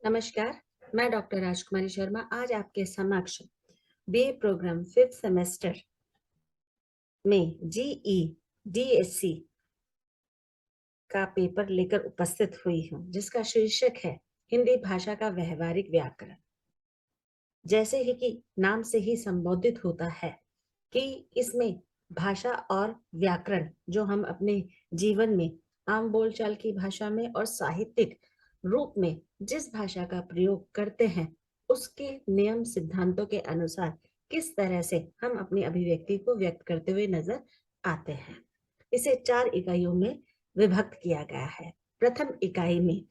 नमस्कार, मैं डॉक्टर राजकुमारी शर्मा आज आपके समक्ष बीए प्रोग्राम 5th सेमेस्टर में जीई डीएससी का पेपर लेकर उपस्थित हुई हूँ, जिसका शीर्षक है हिंदी भाषा का व्यवहारिक व्याकरण। जैसे ही कि नाम से ही संबोधित होता है कि इसमें भाषा और व्याकरण जो हम अपने जीवन में आम बोलचाल की भाषा में और साहित्यिक रूप में जिस भाषा का प्रयोग करते हैं उसके नियम सिद्धांतों के अनुसार किस तरह से हम अपनी अभिव्यक्ति को व्यक्त करते हुए नजर आते हैं। इसे 4 इकाइयों में विभक्त किया गया है। प्रथम इकाई में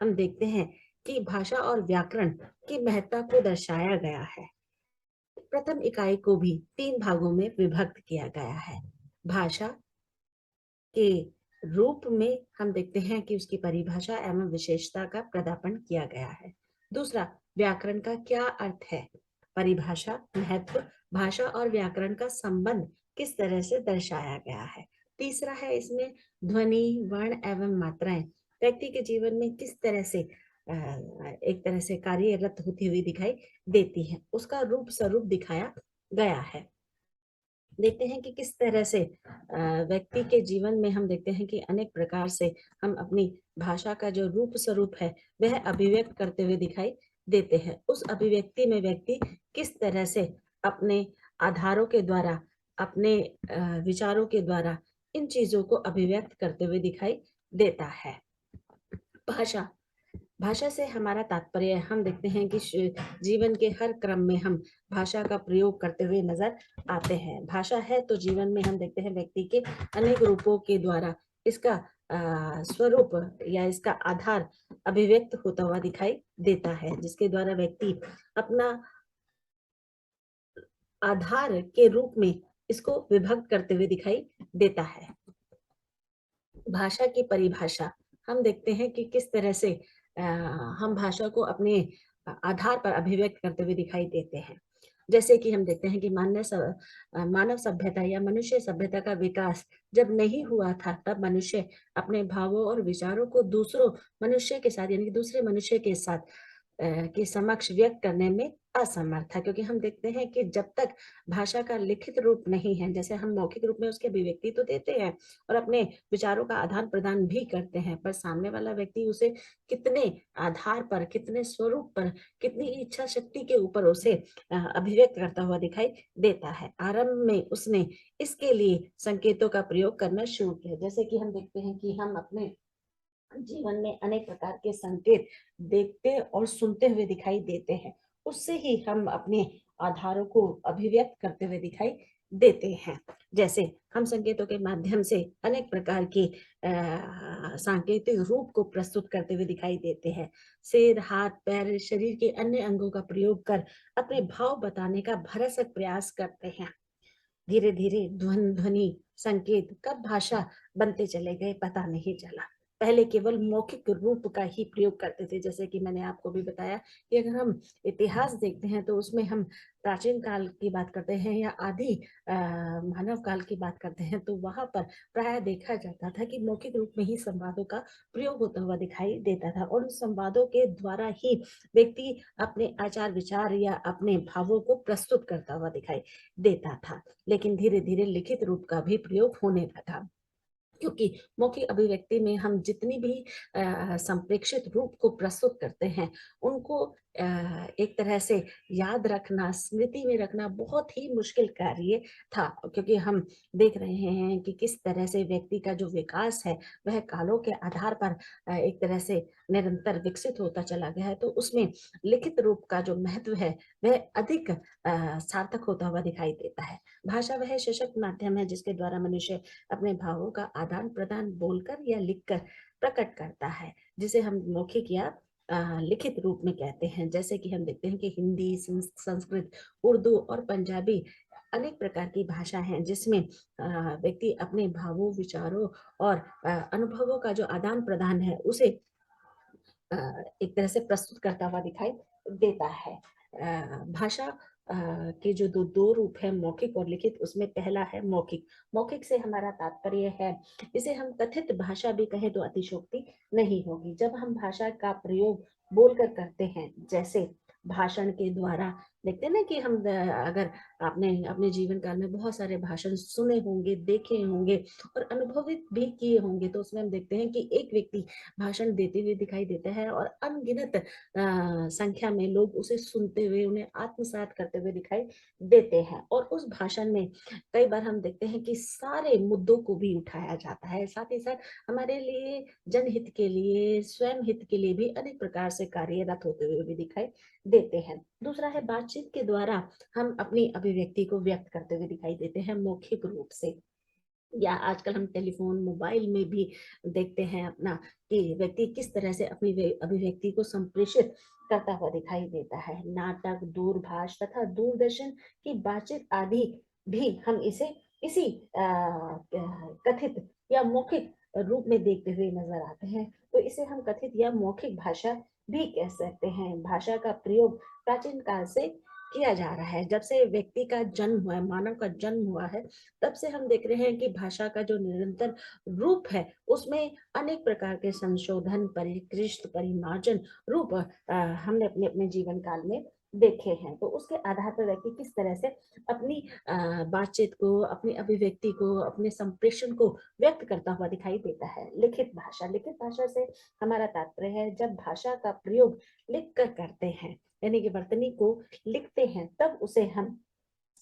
हम देखते हैं कि भाषा और व्याकरण की महत्ता को दर्शाया गया है। प्रथम इकाई को भी 3 भागों में विभक्त किया गया है। भाषा के रूप में हम देखते हैं कि उसकी परिभाषा एवं विशेषता का प्रदापन किया गया है। दूसरा, व्याकरण का क्या अर्थ है, परिभाषा, महत्व, भाषा और व्याकरण का संबंध किस तरह से दर्शाया गया है। तीसरा है इसमें ध्वनि, वर्ण एवं मात्राएं व्यक्ति के जीवन में किस तरह से एक तरह से कार्यरत होती हुई दिखाई देती है, उसका रूप स्वरूप दिखाया गया है। देखते हैं कि किस तरह से व्यक्ति के जीवन में हम देखते हैं कि अनेक प्रकार से हम अपनी भाषा का जो रूप स्वरूप है वह अभिव्यक्त करते हुए दिखाई देते हैं। उस अभिव्यक्ति में व्यक्ति किस तरह से अपने आधारों के द्वारा, अपने विचारों के द्वारा इन चीजों को अभिव्यक्त करते हुए दिखाई देता है। भाषा भाषा से हमारा तात्पर्य हम देखते हैं कि जीवन के हर क्रम में हम भाषा का प्रयोग करते हुए नजर आते हैं। भाषा है तो जीवन में हम देखते हैं व्यक्ति के अनेक रूपों के द्वारा इसका स्वरूप या इसका आधार अभिव्यक्त होता हुआ दिखाई देता है, जिसके द्वारा व्यक्ति अपना आधार के रूप में इसको विभक्त करते हुए दिखाई देता है। भाषा की परिभाषा हम देखते हैं कि किस तरह से हम भाषा को अपने आधार पर अभिव्यक्त करते हुए दिखाई देते हैं। जैसे कि हम देखते हैं कि मानव सभ्यता या मनुष्य सभ्यता का विकास जब नहीं हुआ था तब मनुष्य अपने भावों और विचारों को दूसरों मनुष्य के साथ यानी कि दूसरे मनुष्य के साथ के समक्ष व्यक्त करने में असमर्थ था, क्योंकि हम देखते हैं कि जब तक भाषा का लिखित रूप नहीं है, जैसे हम मौखिक रूप में उसके अभिव्यक्ति तो देते हैं और अपने विचारों का आदान प्रदान भी करते हैं, पर सामने वाला व्यक्ति उसे कितने आधार पर, कितने स्वरूप पर, कितनी इच्छा शक्ति के ऊपर उसे अभिव्यक्त करता हुआ दिखाई देता है। आरंभ में उसने इसके लिए संकेतों का प्रयोग करना शुरू किया। जैसे कि हम देखते हैं कि हम अपने जीवन में अनेक प्रकार के संकेत देखते और सुनते हुए दिखाई देते हैं, उससे ही हम अपने आधारों को अभिव्यक्त करते हुए दिखाई देते हैं। जैसे हम संकेतों के माध्यम से अनेक प्रकार के सांकेतिक रूप को प्रस्तुत करते हुए दिखाई देते हैं। सिर, हाथ, पैर, शरीर के अन्य अंगों का प्रयोग कर अपने भाव बताने का भरसक प्रयास करते हैं। धीरे धीरे ध्वनि संकेत कब भाषा बनते चले गए पता नहीं चला। पहले केवल मौखिक रूप का ही प्रयोग करते थे। जैसे कि मैंने आपको भी बताया कि अगर हम इतिहास देखते हैं तो उसमें हम प्राचीन काल की बात करते हैं या आदि मानव काल की बात करते हैं तो वहां पर प्राय देखा जाता था कि मौखिक रूप में ही संवादों का प्रयोग होता हुआ दिखाई देता था और उन संवादों के द्वारा ही व्यक्ति अपने आचार विचार या अपने भावों को प्रस्तुत करता हुआ दिखाई देता था। लेकिन धीरे धीरे लिखित रूप का भी प्रयोग होने लगा, क्योंकि मौखिक अभिव्यक्ति में हम जितनी भी संप्रेक्षित रूप को प्रस्तुत करते हैं उनको एक तरह से याद रखना, स्मृति में रखना बहुत ही मुश्किल कार्य था, क्योंकि हम देख रहे हैं कि किस तरह से व्यक्ति का जो विकास है वह कालों के आधार पर एक तरह से निरंतर विकसित होता चला गया है, तो उसमें लिखित रूप का जो महत्व है वह अधिक सार्थक होता हुआ दिखाई देता है। भाषा वह सशक्त माध्यम है जिसके द्वारा मनुष्य अपने भावों का आदान प्रदान बोलकर या लिखकर प्रकट करता है, जिसे हम मौखिक या लिखित रूप में कहते हैं। जैसे कि हम देखते हैं कि हिंदी, संस्कृत, उर्दू और पंजाबी अनेक प्रकार की भाषा हैं जिसमें व्यक्ति अपने भावों, विचारों और अनुभवों का जो आदान प्रदान है उसे एक तरह से प्रस्तुत करता हुआ दिखाई देता है। भाषा के जो दो रूप है, मौखिक और लिखित, उसमें पहला है मौखिक। मौखिक से हमारा तात्पर्य है, इसे हम कथित भाषा भी कहें तो अतिशोक्ति नहीं होगी। जब हम भाषा का प्रयोग बोलकर करते हैं, जैसे भाषण के द्वारा। देखते हैं ना कि हम अगर आपने अपने जीवन काल में बहुत सारे भाषण सुने होंगे, देखे होंगे और अनुभवित भी किए होंगे, तो उसमें हम देखते हैं कि एक व्यक्ति भाषण देते हुए दिखाई देता है और अनगिनत संख्या में लोग उसे सुनते हुए, उन्हें आत्मसात करते हुए दिखाई देते हैं। और उस भाषण में कई बार हम देखते हैं कि सारे मुद्दों को भी उठाया जाता है, साथ ही साथ हमारे लिए, जनहित के लिए, स्वयं हित के लिए भी अनेक प्रकार से कार्यरत होते हुए भी दिखाई देते हैं। दूसरा है, बातचीत के द्वारा हम अपनी अभिव्यक्ति को व्यक्त करते हुए दिखाई देते हैं मौखिक रूप से, या आजकल हम टेलीफोन, मोबाइल में भी देखते हैं अपना कि व्यक्ति किस तरह से अपनी अभिव्यक्ति को संप्रेषित करता हुआ दिखाई देता है। नाटक, दूरभाष तथा दूरदर्शन की बातचीत आदि भी हम इसे इसी कथित या मौखिक रूप में देखते हुए नजर आते हैं। तो इसे हम कथित या मौखिक भाषा भी कह सकते हैं। भाषा का प्रयोग प्राचीन काल से किया जा रहा है। जब से व्यक्ति का जन्म हुआ है, मानव का जन्म हुआ है, तब से हम देख रहे हैं कि भाषा का जो निरंतर रूप है, उसमें अनेक प्रकार के संशोधन, परिष्कृत, परिमार्जन रूप हमने अपने अपने जीवन काल में देखे हैं। तो उसके आधार पर व्यक्ति किस तरह से अपनी बातचीत को, अपनी अभिव्यक्ति को, अपने संप्रेषण को व्यक्त करता हुआ दिखाई देता है। लिखित भाषा, लिखित भाषा से हमारा तात्पर्य है जब भाषा का प्रयोग लिख कर करते हैं, यानी कि वर्तनी को लिखते हैं, तब उसे हम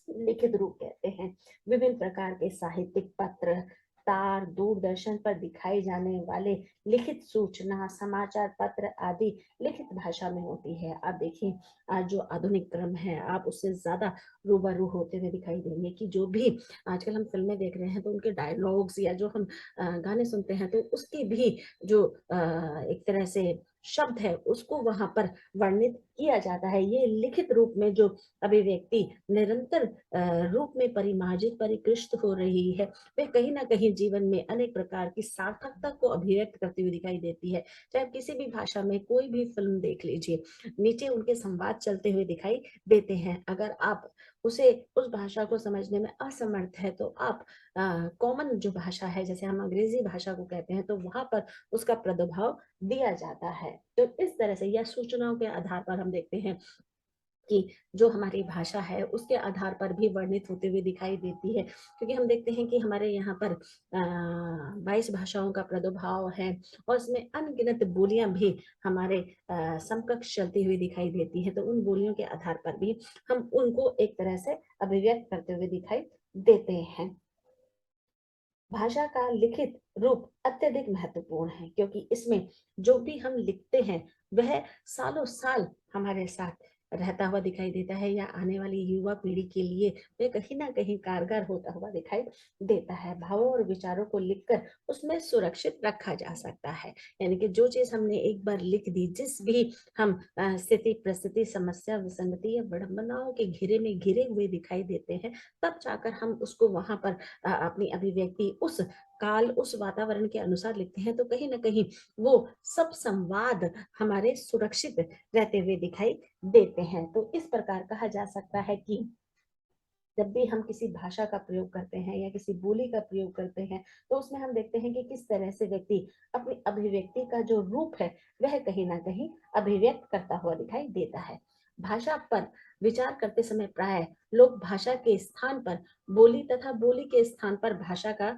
लिखित रूप कहते हैं। विभिन्न प्रकार के साहित्यिक पत्र, तार, दूरदर्शन पर दिखाई जाने वाले लिखित सूचना, समाचार पत्र आदि लिखित भाषा में होती है। आप देखिए, आज जो आधुनिक क्रम है, आप उससे ज्यादा रूबरू होते हुए दिखाई देंगे कि जो भी आजकल हम फिल्में देख रहे हैं, तो उनके डायलॉग्स या जो हम गाने सुनते हैं, तो उसकी भी जो एक तरह से शब्द है, उसको वहां पर वर्णित किया जाता है। ये लिखित रूप में जो अभिव्यक्ति निरंतर रूप में परिमार्जित, परिकृष्ट हो रही है, वे कहीं ना कहीं जीवन में अनेक प्रकार की सार्थकता को अभिव्यक्त करती हुई दिखाई देती है। चाहे आप किसी भी भाषा में कोई भी फिल्म देख लीजिए, नीचे उनके संवाद चलते हुए दिखाई देते हैं। अगर आप उसे, उस भाषा को समझने में असमर्थ है, तो आप कॉमन जो भाषा है, जैसे हम अंग्रेजी भाषा को कहते हैं, तो वहां पर उसका प्रादुर्भाव दिया जाता है। तो इस तरह से, या सूचनाओं के आधार पर हम देखते हैं कि जो हमारी भाषा है, उसके आधार पर भी वर्णित होते हुए दिखाई देती है। क्योंकि हम देखते हैं कि हमारे यहाँ पर 22 भाषाओं का प्रादुर्भाव है, और इसमें अनगिनत बोलियां भी हमारे समकक्ष चलती हुई दिखाई देती है। तो उन बोलियों के आधार पर भी हम उनको एक तरह से अभिव्यक्त करते हुए दिखाई देते हैं। भाषा का लिखित रूप अत्यधिक महत्वपूर्ण है, क्योंकि इसमें जो भी हम लिखते हैं, वह सालों साल हमारे साथ रहता हुआ दिखाई देता है, या आने वाली युवा पीढ़ी के लिए वह कहीं ना कहीं कारगर होता हुआ दिखाई देता है। भावों और विचारों को लिखकर उसमें सुरक्षित रखा जा सकता है। यानी कि जो चीज हमने एक बार लिख दी, जिस भी हम स्थिति, परिस्थिति, समस्या, विसंगति या विडंबनाओं के घेरे में घिरे हुए दिखाई देते हैं, तब जाकर हम उसको वहां पर अपनी अभिव्यक्ति उस काल, उस वातावरण के अनुसार लिखते हैं, तो कहीं ना कहीं वो सब संवाद हमारे सुरक्षित रहते हुए दिखाई देते हैं। तो इस प्रकार कहा जा सकता है कि जब भी हम किसी भाषा का प्रयोग करते हैं या किसी बोली का प्रयोग करते हैं, तो उसमें हम देखते हैं कि किस तरह से व्यक्ति अपनी अभिव्यक्ति का जो रूप है, वह कहीं ना कहीं अभिव्यक्त करता हुआ दिखाई देता है। भाषा पर विचार करते समय प्राय लोग भाषा के स्थान पर बोली तथा बोली के स्थान पर भाषा का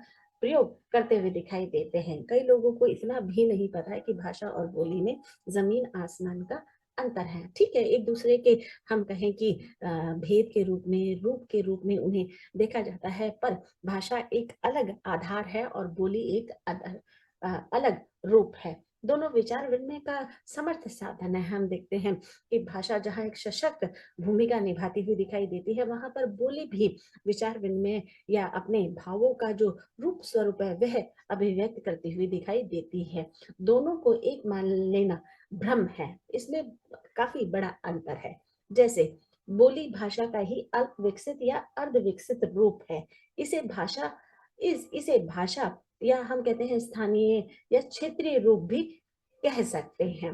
प्रयोग करते हुए दिखाई देते हैं। कई लोगों को इतना भी नहीं पता है कि भाषा और बोली में जमीन आसमान का अंतर है। ठीक है, एक दूसरे के, हम कहें कि भेद के रूप में, रूप के रूप में उन्हें देखा जाता है, पर भाषा एक अलग आधार है और बोली एक अलग रूप है। दोनों विचार विनिमय का समर्थ साधन है। हम देखते हैं कि भाषा जहाँ एक सशक्त भूमिका निभाती हुई दिखाई देती है, वहां पर बोली भी विचार विनिमय या अपने भावों का जो रूप स्वरूप है, वह अभिव्यक्त करती हुई दिखाई देती है। दोनों को एक मान लेना भ्रम है, इसमें काफी बड़ा अंतर है। जैसे बोली भाषा का ही अल्प विकसित या अर्ध विकसित रूप है। इसे भाषा, इसे भाषा, या हम कहते हैं स्थानीय या क्षेत्रीय रूप भी कह सकते हैं।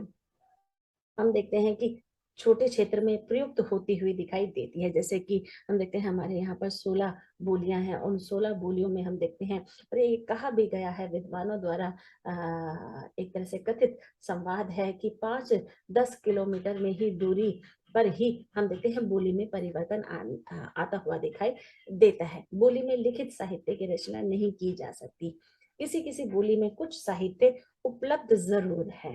हम देखते हैं कि छोटे क्षेत्र में प्रयुक्त होती हुई दिखाई देती है। जैसे कि हम देखते हैं हमारे यहाँ पर 16 बोलियां हैं, उन 16 बोलियों में हम देखते हैं, और ये कहा भी गया है विद्वानों द्वारा, एक तरह से कथित संवाद है कि 5-10 किलोमीटर में ही दूरी पर ही हम देखते हैं बोली में परिवर्तन आता हुआ दिखाई देता है। बोली में लिखित साहित्य की रचना नहीं की जा सकती, किसी किसी बोली में कुछ साहित्य उपलब्ध जरूर है।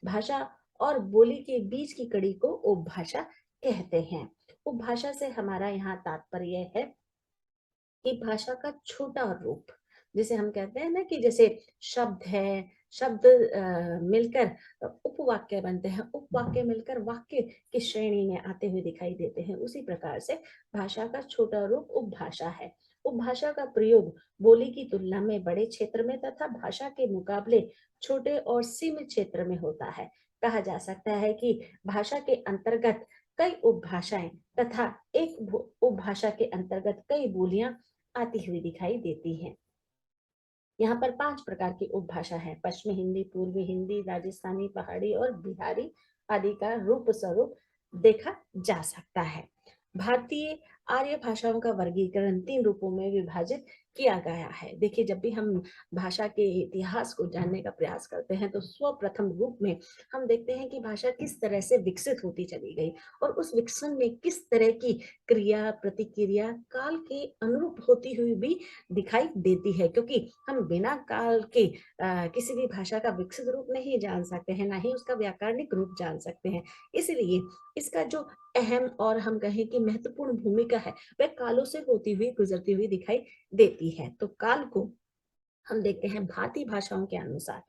भाषा और बोली के बीच की कड़ी को उपभाषा कहते हैं। उपभाषा से हमारा यहाँ तात्पर्य है कि भाषा का छोटा रूप, जिसे हम कहते हैं ना कि जैसे शब्द है, शब्द मिलकर उपवाक्य बनते हैं, उपवाक्य मिलकर वाक्य की श्रेणी में आते हुए दिखाई देते हैं, उसी प्रकार से भाषा का छोटा रूप उपभाषा है। उपभाषा का प्रयोग बोली की तुलना में बड़े क्षेत्र में तथा भाषा के मुकाबले छोटे और सीमित क्षेत्र में होता है। कहा जा सकता है कि भाषा के अंतर्गत कई उपभाषाएं तथा एक उपभाषा के अंतर्गत कई बोलियां आती हुई दिखाई देती हैं। यहाँ पर 5 प्रकार की उपभाषा है: पश्चिमी हिंदी, पूर्वी हिंदी, राजस्थानी, पहाड़ी और बिहारी आदि का रूप स्वरूप देखा जा सकता है। भारतीय आर्य भाषाओं का वर्गीकरण 3 रूपों में विभाजित किया गया है। देखिए, जब भी हम भाषा के इतिहास को जानने का प्रयास करते हैं तो सर्वप्रथम रूप में हम देखते हैं कि भाषा किस तरह से विकसित होती चली गई और उस विकसन में किस तरह की क्रिया प्रतिक्रिया काल के अनुरूप होती हुई भी दिखाई देती है, क्योंकि हम बिना काल के किसी भी भाषा का विकसित रूप नहीं जान सकते हैं, ना ही उसका व्याकरणिक रूप जान सकते हैं। इसलिए इसका जो अहम और हम कहें कि महत्वपूर्ण भूमिका है वह कालों से होती हुई गुजरती हुई दिखाई देती है। तो काल को हम देखते हैं भारतीय भाषाओं के अनुसार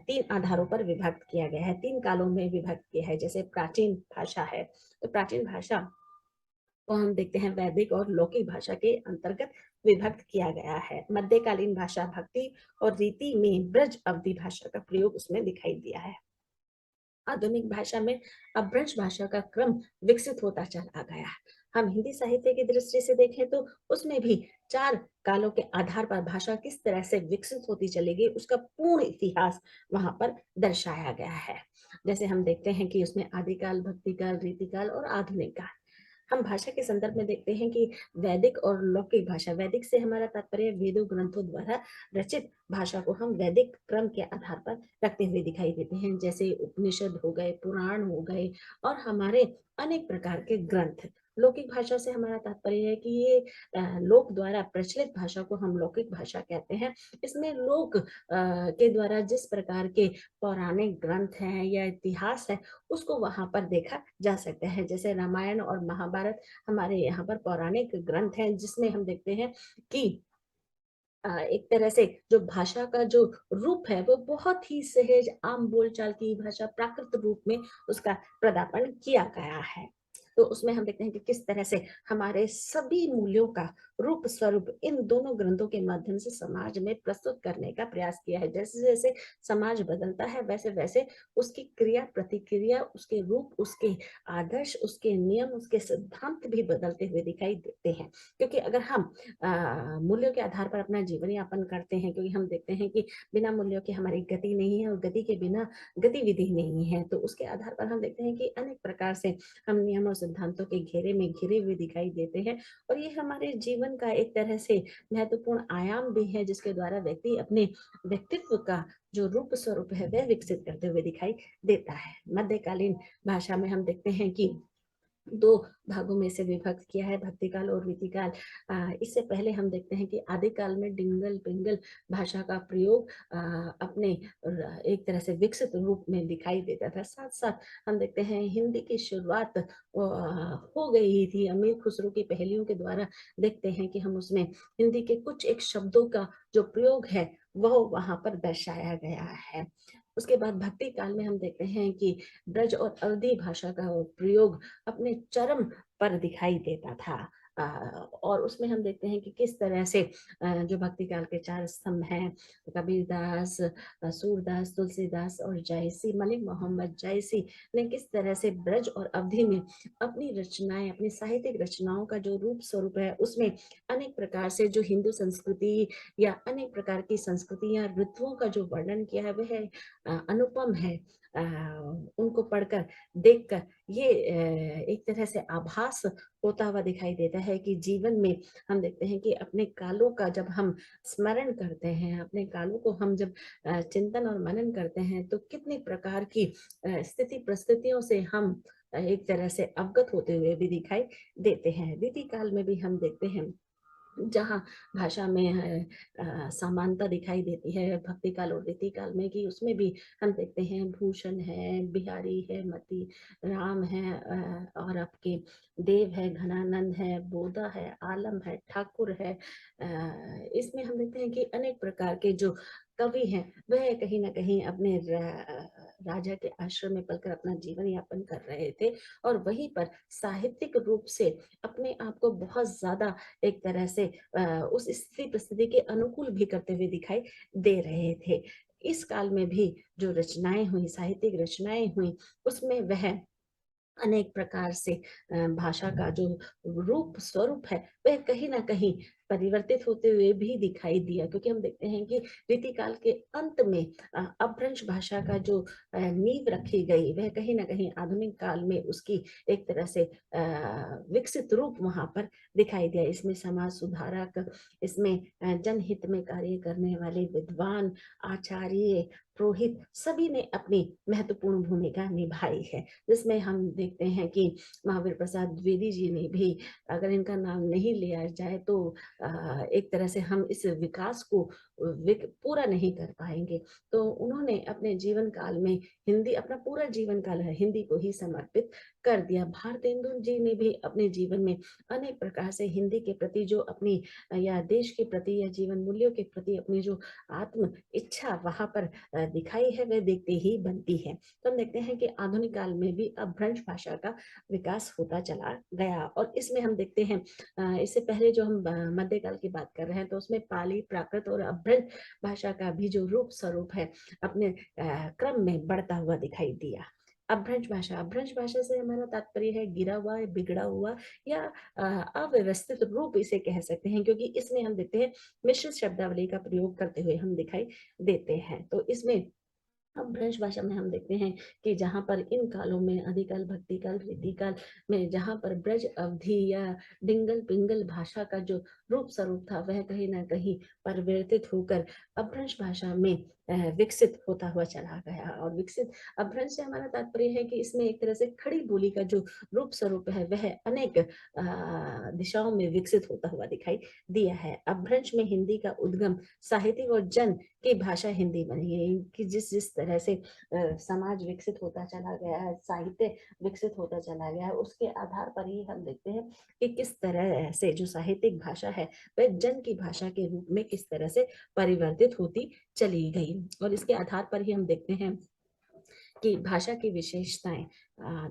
3 आधारों पर विभक्त किया गया है, 3 कालों में विभक्त किया है। जैसे प्राचीन भाषा है, तो प्राचीन भाषा को हम देखते हैं वैदिक और लौकिक भाषा के अंतर्गत विभक्त किया गया है। मध्यकालीन भाषा भक्ति और रीति में ब्रज अवधि भाषा का प्रयोग उसमें दिखाई दिया है। आधुनिक भाषा में अपभ्रंश भाषा का क्रम विकसित होता चला गया। हम हिंदी साहित्य की दृष्टि से देखें तो उसमें भी 4 कालों के आधार पर भाषा किस तरह से विकसित होती चली गई उसका पूर्ण इतिहास वहां पर दर्शाया गया है। जैसे हम देखते हैं कि उसमें आदिकाल, भक्तिकाल, रीतिकाल और आधुनिक काल। हम भाषा के संदर्भ में देखते हैं कि वैदिक और लौकिक भाषा, वैदिक से हमारा तात्पर्य वेदों ग्रंथों द्वारा रचित भाषा को हम वैदिक क्रम के आधार पर रखते हुए दिखाई देते हैं। जैसे उपनिषद हो गए, पुराण हो गए और हमारे अनेक प्रकार के ग्रंथ। लौकिक भाषा से हमारा तात्पर्य है कि ये लोक द्वारा प्रचलित भाषा को हम लौकिक भाषा कहते हैं। इसमें लोक के द्वारा जिस प्रकार के पौराणिक ग्रंथ हैं या इतिहास है उसको वहां पर देखा जा सकता है। जैसे रामायण और महाभारत हमारे यहाँ पर पौराणिक ग्रंथ हैं, जिसमें हम देखते हैं कि एक तरह से जो भाषा का जो रूप है वो बहुत ही सहज आम बोलचाल की भाषा प्राकृत रूप में उसका प्रदापण किया गया है। तो उसमें हम देखते हैं कि किस तरह से हमारे सभी मूल्यों का रूप स्वरूप इन दोनों ग्रंथों के माध्यम से समाज में प्रस्तुत करने का प्रयास किया है। जैसे जैसे समाज बदलता है वैसे वैसे उसकी क्रिया प्रतिक्रिया, उसके रूप, उसके आदर्श, उसके नियम, उसके सिद्धांत भी बदलते हुए दिखाई देते हैं। क्योंकि अगर हम मूल्यों के आधार पर अपना जीवन यापन करते हैं, क्योंकि हम देखते हैं कि बिना मूल्यों के हमारी गति नहीं है और गति के बिना गतिविधि नहीं है, तो उसके आधार पर हम देखते हैं कि अनेक प्रकार से हम नियम और सिद्धांतों के घेरे में घिरे हुए दिखाई देते हैं। और ये हमारे जीवन का एक तरह से महत्वपूर्ण आयाम भी है, जिसके द्वारा व्यक्ति अपने व्यक्तित्व का जो रूप स्वरूप है वह विकसित करते हुए दिखाई देता है। मध्यकालीन भाषा में हम देखते हैं कि 2 भागों में से विभक्त किया है, भक्तिकाल और रीतिकाल। इससे पहले हम देखते हैं कि आदिकाल में डिंगल पिंगल भाषा का प्रयोग अपने एक तरह से विकसित रूप में दिखाई देता था। साथ साथ हम देखते हैं हिंदी की शुरुआत हो गई थी अमीर खुसरो की पहेलियों के द्वारा। देखते हैं कि हम उसमें हिंदी के कुछ एक शब्दों का जो प्रयोग है वह वहां पर दर्शाया गया है। उसके बाद भक्ति काल में हम देखते हैं कि ब्रज और अवधी भाषा का प्रयोग अपने चरम पर दिखाई देता था। और उसमें हम देखते हैं कि किस तरह से जो भक्ति काल के 4 स्तंभ हैं, कबीरदास, सूरदास, तुलसीदास और जायसी, मलिक मोहम्मद जायसी ने किस तरह से ब्रज और अवधि में अपनी रचनाएं, अपनी साहित्यिक रचनाओं का जो रूप स्वरूप है उसमें अनेक प्रकार से जो हिंदू संस्कृति या अनेक प्रकार की संस्कृति या ऋतुओं का जो वर्णन किया है वह अनुपम है। उनको पढ़कर, देखकर ये एक तरह से आभास होता हुआ दिखाई देता है कि जीवन में हम देखते हैं कि अपने कालों का जब हम स्मरण करते हैं, अपने कालों को हम जब चिंतन और मनन करते हैं, तो कितनी प्रकार की स्थिति परिस्थितियों से हम एक तरह से अवगत होते हुए भी दिखाई देते हैं। रीति काल में भी हम देखते हैं जहाँ भाषा में समानता दिखाई देती है भक्ति काल और रीति काल में, कि उसमें भी हम देखते हैं भूषण है, बिहारी है, मती राम है, और आपके देव है, घनानंद है, बोधा है, आलम है, ठाकुर है। इसमें हम देखते हैं कि अनेक प्रकार के जो कवि हैं वह कहीं ना कहीं अपने राजा के आश्रम में पलकर अपना जीवन यापन कर रहे थे, और वहीं पर साहित्यिक रूप से अपने आप को बहुत ज्यादा एक तरह से उस स्थिति परिस्थिति के अनुकूल भी करते हुए दिखाई दे रहे थे। इस काल में भी जो रचनाएं हुई, साहित्यिक रचनाएं हुई, उसमें वह अनेक प्रकार से भाषा का जो रूप स्वरूप है वह कहीं ना कहीं परिवर्तित होते हुए भी दिखाई दिया, क्योंकि हम देखते हैं कि रीति काल के अंत में अपभ्रंश भाषा का जो नींव रखी गई वह कहीं ना कहीं आधुनिक काल में उसकी एक तरह से विकसित रूप वहां पर दिखाई दिया। इसमें समाज सुधारक, इसमें जनहित में कार्य करने वाले विद्वान, आचार्य, पुरोहित सभी ने अपनी महत्वपूर्ण भूमिका निभाई है, जिसमें हम देखते हैं कि महावीर प्रसाद द्विवेदी जी ने भी, अगर इनका नाम नहीं लिया जाए तो एक तरह से हम इस विकास को पूरा नहीं कर पाएंगे। तो उन्होंने अपने जीवन काल में हिंदी, अपना पूरा जीवन काल है हिंदी को ही समर्पित कर दिया। भारतेंदु जी ने भी अपने जीवन में अनेक प्रकार से हिंदी के प्रति जो अपनी या देश के प्रति या जीवन मूल्यों के प्रति अपनी जो आत्म इच्छा वहां पर दिखाई है वह देखते ही बनती है। तो हम देखते हैं कि आधुनिक काल में भी अपभ्रंश भाषा का विकास होता चला गया, और इसमें हम देखते हैं इससे पहले जो हम मध्यकाल की बात कर रहे हैं तो उसमें पाली, प्राकृत और अपभ्रंश भाषा का भी जो रूप स्वरूप है अपने क्रम में बढ़ता हुआ दिखाई दिया। अपभ्रंश भाषा से हमारा तात्पर्य है गिरा हुआ, बिगड़ा हुआ या अव्यवस्थित रूप इसे कह सकते हैं, क्योंकि इसमें हम देखते हैं मिश्रित शब्दावली का प्रयोग करते हुए हम दिखाई देते हैं। तो इसमें अब ब्रज भाषा में हम देखते हैं कि जहाँ पर इन कालों में आदिकाल, भक्तिकाल, रीतिकाल में जहाँ पर ब्रज अवधि या डिंगल पिंगल भाषा का जो रूप स्वरूप था वह कहीं ना कहीं परिवर्तित होकर अपभ्रंश भाषा में विकसित होता हुआ चला गया। और विकसित अपभ्रंश से हमारा तात्पर्य है कि इसमें एक तरह से खड़ी बोली का जो रूप स्वरूप है वह अनेक दिशाओं में विकसित होता हुआ दिखाई दिया है। अपभ्रंश में हिंदी का उद्गम साहित्यिक और जन की भाषा हिंदी बनी है, कि जिस जिस तरह से समाज विकसित होता चला गया है, साहित्य विकसित होता चला गया है, उसके आधार पर ही हम देखते हैं कि किस तरह से जो साहित्यिक भाषा है वह जन की भाषा के रूप में किस तरह से परिवर्तित होती चली गई। और इसके आधार पर ही हम देखते हैं कि भाषा की विशेषताएं,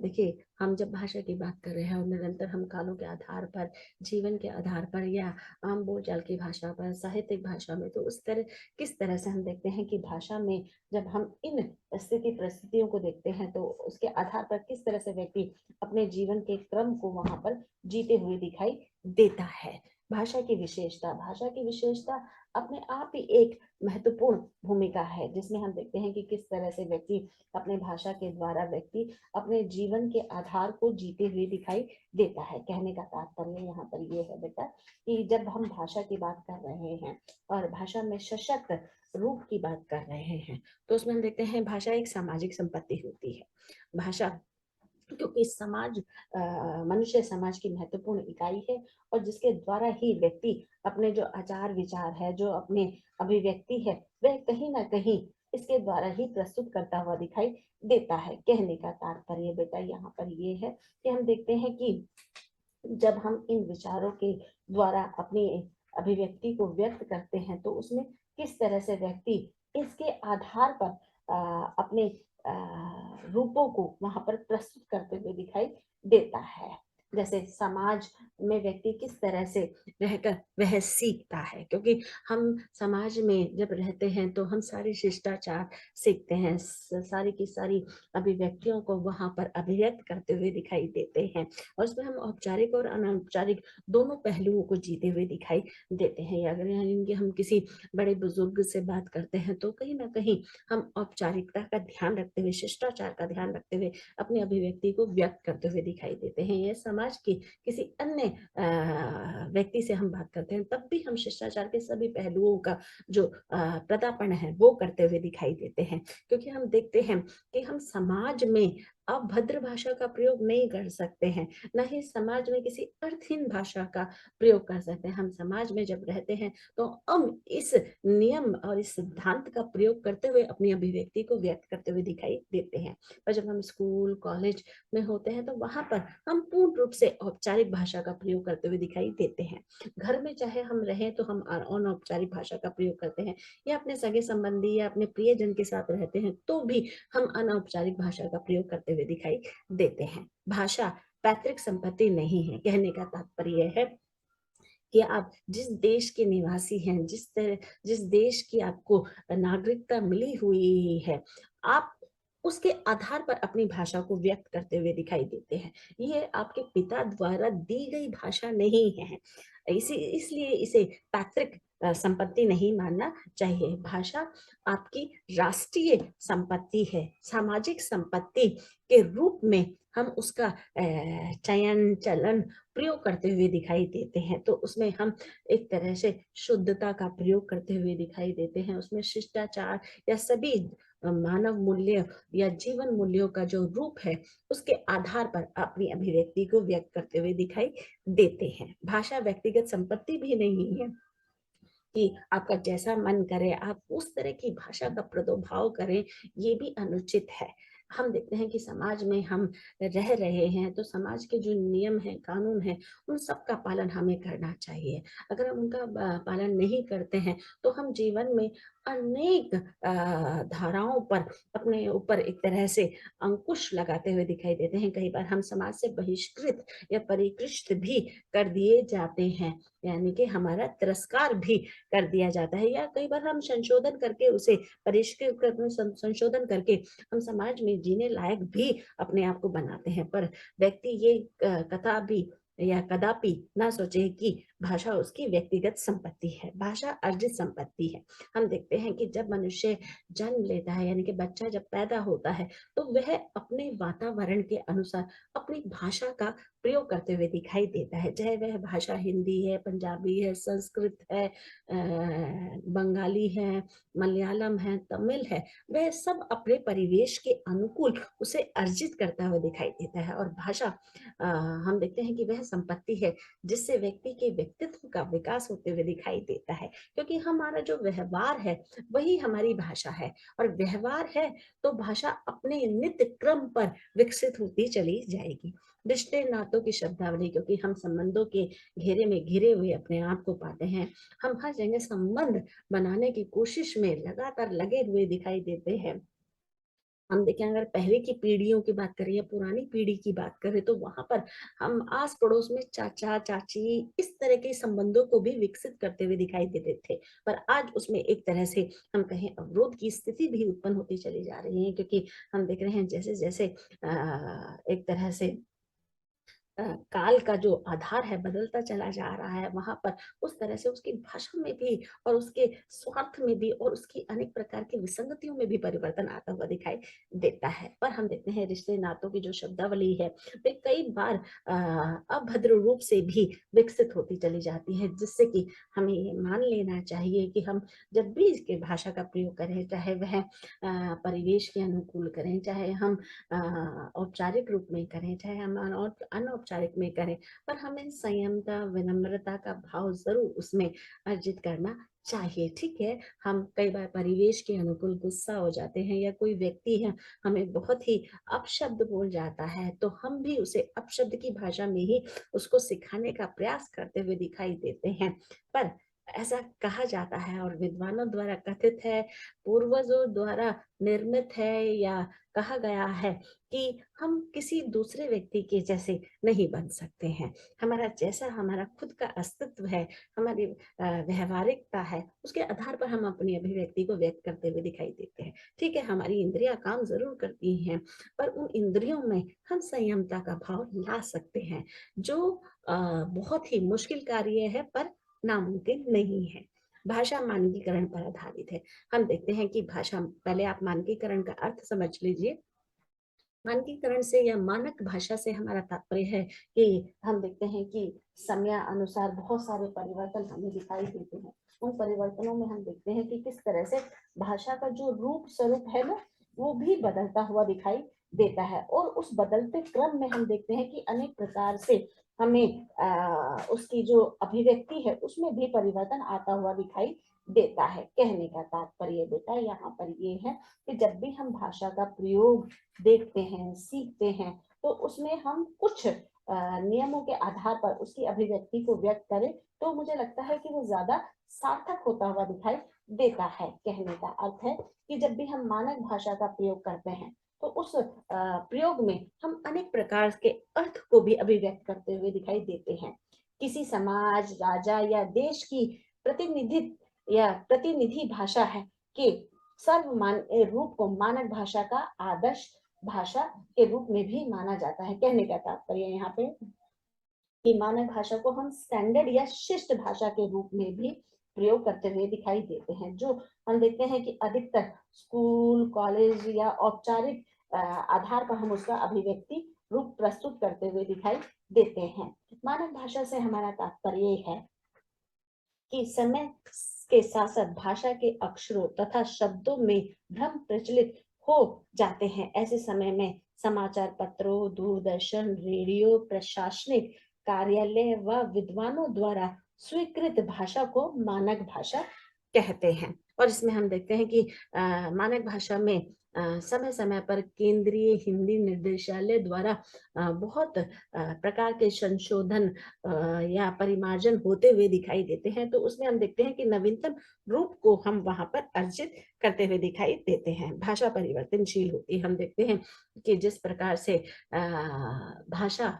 देखिए हम जब भाषा की बात कर रहे हैं और निरंतर हम कालों के आधार पर, जीवन के आधार पर या आम बोलचाल की भाषा पर, साहित्यिक भाषा में, तो उस तरह किस तरह से हम देखते हैं कि भाषा में जब हम इन स्थिति परिस्थितियों को देखते हैं तो उसके आधार पर किस तरह से व्यक्ति अपने जीवन के क्रम को वहां पर जीते हुए दिखाई देता है। भाषा की विशेषता अपने आप ही एक महत्वपूर्ण भूमिका है, जिसमें हम देखते हैं कि किस तरह से व्यक्ति अपने भाषा के द्वारा व्यक्ति अपने जीवन के आधार को जीते हुए दिखाई देता है। कहने का तात्पर्य यहाँ पर ये है बेटा कि जब हम भाषा की बात कर रहे हैं और भाषा में सशक्त रूप की बात कर रहे हैं तो उसमें हम देखते हैं भाषा एक सामाजिक संपत्ति होती है। भाषा क्योंकि समाज मनुष्य समाज की महत्वपूर्ण इकाई है, और जिसके द्वारा ही व्यक्ति अपने जो आचार विचार है, जो अपने अभिव्यक्ति है, वह कहीं ना कहीं इसके द्वारा ही प्रस्तुत करता हुआ दिखाई देता है। कहने का तात्पर्य बेटा यहाँ पर ये है कि हम देखते हैं कि जब हम इन विचारों के द्वारा अपनी अभिव्यक्ति को व्यक्त करते हैं तो उसमें किस तरह से व्यक्ति इसके आधार पर अपने रूपों को वहां पर प्रस्तुत करते हुए दिखाई देता है। जैसे समाज में व्यक्ति किस तरह से रहकर वह सीखता है, क्योंकि हम समाज में जब रहते हैं तो हम सारे शिष्टाचार सीखते हैं, सारी की सारी अभिव्यक्तियों को वहां पर अभिव्यक्त करते हुए दिखाई देते हैं, और उसमें हम औपचारिक और अनौपचारिक दोनों पहलुओं को जीते हुए दिखाई देते हैं। अगर यानी हम किसी बड़े बुजुर्ग से बात करते हैं तो कहीं ना कहीं हम औपचारिकता का ध्यान रखते हुए, शिष्टाचार का ध्यान रखते हुए अपनी अभिव्यक्ति को व्यक्त करते हुए दिखाई देते हैं। यह समाज की किसी अन्य व्यक्ति से हम बात करते हैं तब भी हम शिष्टाचार के सभी पहलुओं का जो प्रदापण है वो करते हुए दिखाई देते हैं, क्योंकि हम देखते हैं कि हम समाज में अभद्र भाषा का प्रयोग नहीं कर सकते हैं, न ही समाज में किसी अर्थहीन भाषा का प्रयोग कर सकते हैं। हम समाज में जब रहते हैं तो हम इस नियम और इस सिद्धांत का प्रयोग करते हुए अपनी अभिव्यक्ति को व्यक्त करते हुए दिखाई देते हैं। पर जब हम स्कूल कॉलेज में होते हैं तो वहां पर हम पूर्ण रूप से औपचारिक भाषा का प्रयोग करते हुए दिखाई देते हैं। घर में चाहे हम रहें तो हम अनौपचारिक भाषा का प्रयोग करते हैं, या अपने सगे संबंधी या अपने प्रियजन के साथ रहते हैं तो भी हम अनौपचारिक भाषा का प्रयोग करते हुए दिखाई देते हैं। भाषा पैतृक संपत्ति नहीं है। कहने का तात्पर्य है कि आप जिस देश के निवासी हैं, जिस देश की आपको नागरिकता मिली हुई है, आप उसके आधार पर अपनी भाषा को व्यक्त करते हुए दिखाई देते हैं। ये आपके पिता द्वारा दी गई भाषा नहीं है, इसलिए इसे पैतृक संपत्ति नहीं मानना चाहिए। भाषा आपकी राष्ट्रीय संपत्ति है, सामाजिक संपत्ति के रूप में हम उसका चयन चलन प्रयोग करते हुए दिखाई देते हैं। तो उसमें हम एक तरह से शुद्धता का प्रयोग करते हुए दिखाई देते हैं, उसमें शिष्टाचार या सभी मानव मूल्य या जीवन मूल्यों का जो रूप है उसके आधार पर अपनी अभिव्यक्ति को व्यक्त करते हुए दिखाई देते हैं। भाषा व्यक्तिगत संपत्ति भी नहीं है कि आपका जैसा मन करे आप उस तरह की भाषा का प्रादुर्भाव करें, ये भी अनुचित है। हम देखते हैं कि समाज में हम रह रहे हैं तो समाज के जो नियम हैं, कानून हैं, उन सब का पालन हमें करना चाहिए। अगर हम उनका पालन नहीं करते हैं तो हम जीवन में अनेक धाराओं पर अपने ऊपर एक तरह से अंकुश लगाते हुए दिखाई देते हैं। कई बार हम समाज से बहिष्कृत या परिकृष्ट भी कर दिए जाते हैं, यानी कि हमारा तिरस्कार भी कर दिया जाता है, या कई बार हम संशोधन करके उसे परिष्कृत करके संशोधन करके हम समाज में जीने लायक भी अपने आप को बनाते हैं। पर व्यक्ति ये कथा भी या कदापि ना सोचे कि भाषा उसकी व्यक्तिगत संपत्ति है। भाषा अर्जित संपत्ति है। हम देखते हैं कि जब मनुष्य जन्म लेता है, यानी कि बच्चा जब पैदा होता है, तो वह अपने वातावरण के अनुसार अपनी भाषा का प्रयोग करते हुए दिखाई देता है, चाहे वह भाषा हिंदी है, पंजाबी है, संस्कृत है, बंगाली है, मलयालम है, तमिल है, वह सब अपने परिवेश के अनुकूल उसे अर्जित करता हुआ दिखाई देता है। और भाषा हम देखते हैं कि वह संपत्ति है जिससे व्यक्ति के व्यक्तित्व का विकास होते हुए दिखाई देता है, क्योंकि हमारा जो व्यवहार है वही हमारी भाषा है, और व्यवहार है तो भाषा अपने नित्य क्रम पर विकसित होती चली जाएगी। रिश्ते नातों की शब्दावली, क्योंकि हम संबंधों के घेरे में घिरे हुए अपने आप को पाते हैं, हम हर जगह संबंध बनाने की कोशिश में लगातार लगे हुए दिखाई देते हैं। हम देखें, अगर पहले की पीढ़ियों की बात करें या पुरानी पीढ़ी की बात करें तो वहां पर हम आस पड़ोस में चाचा चाची इस तरह के संबंधों को भी विकसित करते हुए दिखाई देते थे। पर आज उसमें एक तरह से हम कहें अवरोध की स्थिति भी उत्पन्न होती चली जा रही है, क्योंकि हम देख रहे हैं जैसे जैसे एक तरह से काल का जो आधार है बदलता चला जा रहा है, वहां पर उस तरह से उसकी भाषा में भी और उसके स्वार्थ में भी और उसकी अनेक प्रकार की विसंगतियों में भी परिवर्तन आता हुआ दिखाई देता है। पर हम देखते हैं रिश्ते नातों की जो शब्दावली है वे कई बार अभद्र रूप से भी विकसित होती चली जाती है, जिससे कि हमें ये मान लेना चाहिए कि हम जब भी इसके भाषा का प्रयोग करें, चाहे वह परिवेश के अनुकूल करें, चाहे हम औपचारिक रूप में करें, चाहे हम अनौपचारिक में करें, पर हमें संयमता विनम्रता का भाव जरूर उसमें अर्जित करना चाहिए। ठीक है, हम कई बार परिवेश के अनुकूल गुस्सा हो जाते हैं, या कोई व्यक्ति है हमें बहुत ही अपशब्द बोल जाता है तो हम भी उसे अपशब्द की भाषा में ही उसको सिखाने का प्रयास करते हुए दिखाई देते हैं। पर ऐसा कहा जाता है और विद्वानों द्वारा कथित है, पूर्वजों द्वारा निर्मित है या कहा गया है कि हम किसी दूसरे व्यक्ति के जैसे नहीं बन सकते हैं। हमारा जैसा हमारा खुद का अस्तित्व है, हमारी व्यावहारिकता है, उसके आधार पर हम अपनी अभिव्यक्ति को व्यक्त करते हुए दिखाई देते हैं। ठीक है, हमारी इंद्रियां काम जरूर करती हैं, पर उन इंद्रियों में हम संयमता का भाव ला सकते हैं, जो बहुत ही मुश्किल कार्य है पर नामुमकिन नहीं है। भाषा मानकीकरण पर आधारित है। हम देखते हैं कि भाषा, पहले आप मानकीकरण का अर्थ समझ लीजिए। मानकीकरण से या मानक भाषा से हमारा तात्पर्य है कि हम देखते हैं कि समय अनुसार बहुत सारे परिवर्तन हमें दिखाई देते हैं। उन परिवर्तनों में हम देखते हैं कि किस तरह से भाषा का जो रूप स्वरूप है ना, वो भी बदलता हुआ दिखाई देता है, और उस बदलते क्रम में हम देखते हैं कि अनेक प्रकार से हमें उसकी जो अभिव्यक्ति है उसमें भी परिवर्तन आता हुआ दिखाई देता है। कहने का तात्पर्य बेटा यहाँ पर ये है कि जब भी हम भाषा का प्रयोग देखते हैं, सीखते हैं, तो उसमें हम कुछ नियमों के आधार पर उसकी अभिव्यक्ति को व्यक्त करें, तो मुझे लगता है कि वो ज्यादा सार्थक होता हुआ दिखाई देता है। कहने का अर्थ है कि जब भी हम मानक भाषा का प्रयोग करते हैं, तो उस प्रयोग में हम अनेक प्रकार के अर्थ को भी अभिव्यक्त करते हुए दिखाई देते हैं। किसी समाज, राजा या देश की प्रतिनिधि या प्रतिनिधि भाषा है कि सर्वमान रूप को मानक भाषा का आदर्श भाषा के रूप में भी माना जाता है। कहने का तात्पर्य यहाँ पे कि मानक भाषा को हम स्टैंडर्ड या शिष्ट भाषा के रूप में भी प्रयोग करते हुए दिखाई देते हैं, जो हम देखते हैं कि अधिकतर स्कूल, कॉलेज या औपचारिक आधार पर हम उसका अभिव्यक्ति रूप प्रस्तुत करते हुए दिखाई देते हैं। मानक भाषा से हमारा तात्पर्य है कि समय के साथ साथ भाषा के अक्षरों तथा शब्दों में भ्रम प्रचलित हो जाते हैं। ऐसे समय में समाचार पत्रों, दूरदर्शन, रेडियो, प्रशासनिक कार्यालय व विद्वानों द्वारा स्वीकृत भाषा को मानक भाषा कहते हैं। और इसमें हम देखते हैं कि मानक भाषा में समय समय पर केंद्रीय हिंदी निर्देशालय द्वारा बहुत प्रकार के संशोधन या परिमार्जन होते हुए दिखाई देते हैं। तो उसमें हम देखते हैं कि नवीनतम रूप को हम वहां पर अर्जित करते हुए दिखाई देते हैं। भाषा परिवर्तनशील होती है। हम देखते हैं कि जिस प्रकार से भाषा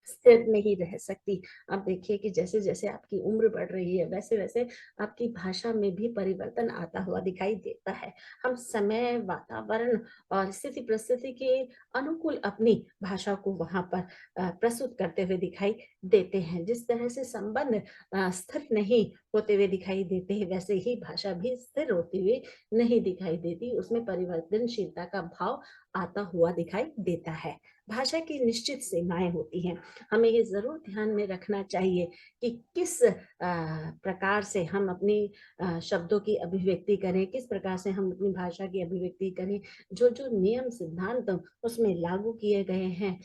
स्थिर नहीं रह सकती। आप देखिए कि जैसे जैसे आपकी उम्र बढ़ रही है, वैसे वैसे आपकी भाषा में भी परिवर्तन आता हुआ दिखाई देता है। हम समय, वातावरण और स्थिति परिस्थिति के अनुकूल अपनी भाषा को वहां पर प्रस्तुत करते हुए दिखाई देते हैं। जिस तरह से संबंध स्थिर नहीं होते हुए दिखाई देते हैं, वैसे ही भाषा भी स्थिर होती हुई नहीं दिखाई देती। उसमें परिवर्तनशीलता का भाव आता हुआ दिखाई देता है। भाषा की निश्चित सीमाएं होती हैं। हमें ये जरूर ध्यान में रखना चाहिए कि किस प्रकार से हम अपनी शब्दों की अभिव्यक्ति करें, किस प्रकार से हम अपनी भाषा की अभिव्यक्ति करें। जो जो नियम सिद्धांत उसमें लागू किए गए हैं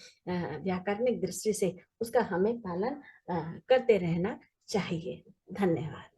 व्याकरणिक दृष्टि से, उसका हमें पालन करते रहना चाहिए। धन्यवाद।